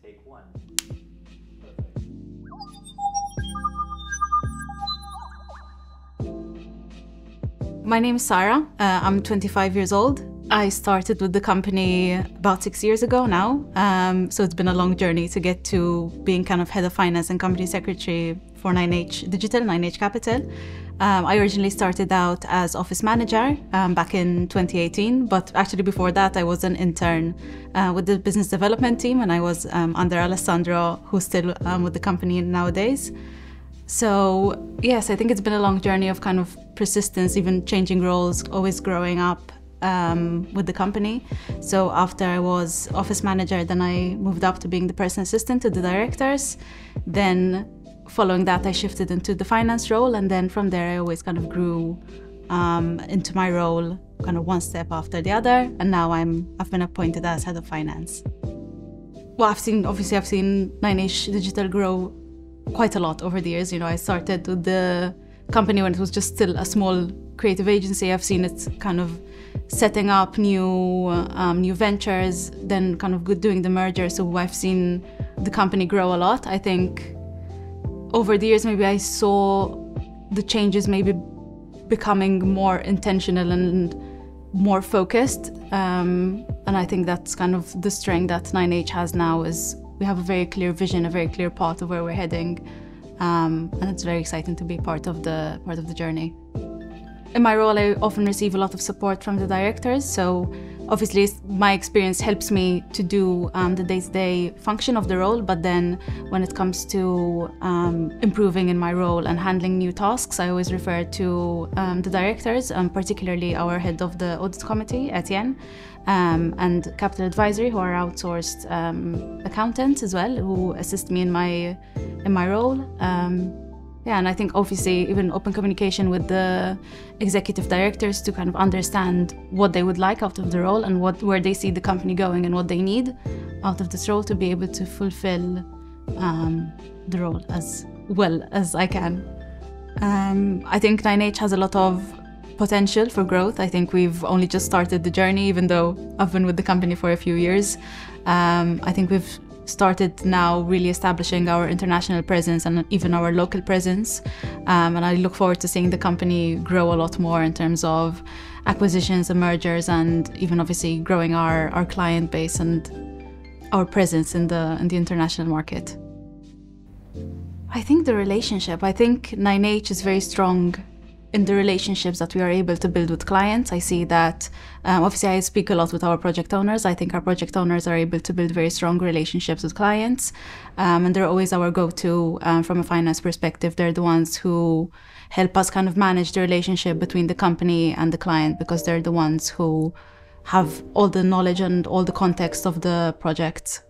Take one. My name is Sara. I'm 25 years old. I started with the company about 6 years ago now. So it's been a long journey to get to being kind of head of finance and company secretary for 9H Digital, 9H Capital. I originally started out as office manager back in 2018, but actually before that I was an intern with the business development team, and I was under Alessandro, who's still with the company nowadays. So yes, I think it's been a long journey of kind of persistence, even changing roles, always growing up with the company. So after I was office manager, then I moved up to being the personal assistant to the directors. Then following that, I shifted into the finance role, and then from there I always kind of grew into my role, kind of one step after the other, and now I've been appointed as head of finance. Well, I've seen 9H Digital grow quite a lot over the years. You know, I started with the company when it was just still a small creative agency. I've seen it kind of setting up new ventures, then kind of doing the merger. So I've seen the company grow a lot. I think over the years, maybe I saw the changes maybe becoming more intentional and more focused. And I think that's kind of the strength that 9H has now, is we have a very clear vision, a very clear path of where we're heading. And it's very exciting to be part of the journey. In my role, I often receive a lot of support from the directors. So obviously my experience helps me to do the day-to-day function of the role, but then when it comes to improving in my role and handling new tasks, I always refer to the directors, particularly our head of the audit committee, Etienne, and capital advisory, who are outsourced accountants as well, who assist me in my role. Yeah, and I think obviously even open communication with the executive directors to kind of understand what they would like out of the role and where they see the company going and what they need out of this role to be able to fulfill the role as well as I can. I think 9H has a lot of potential for growth. I think we've only just started the journey, even though I've been with the company for a few years. I think we've started now really establishing our international presence and even our local presence. And I look forward to seeing the company grow a lot more in terms of acquisitions and mergers, and even obviously growing our client base and our presence in the international market. I think the relationship, I think 9H is very strong in the relationships that we are able to build with clients. I see that, obviously I speak a lot with our project owners. I think our project owners are able to build very strong relationships with clients. And they're always our go-to from a finance perspective. They're the ones who help us kind of manage the relationship between the company and the client, because they're the ones who have all the knowledge and all the context of the project.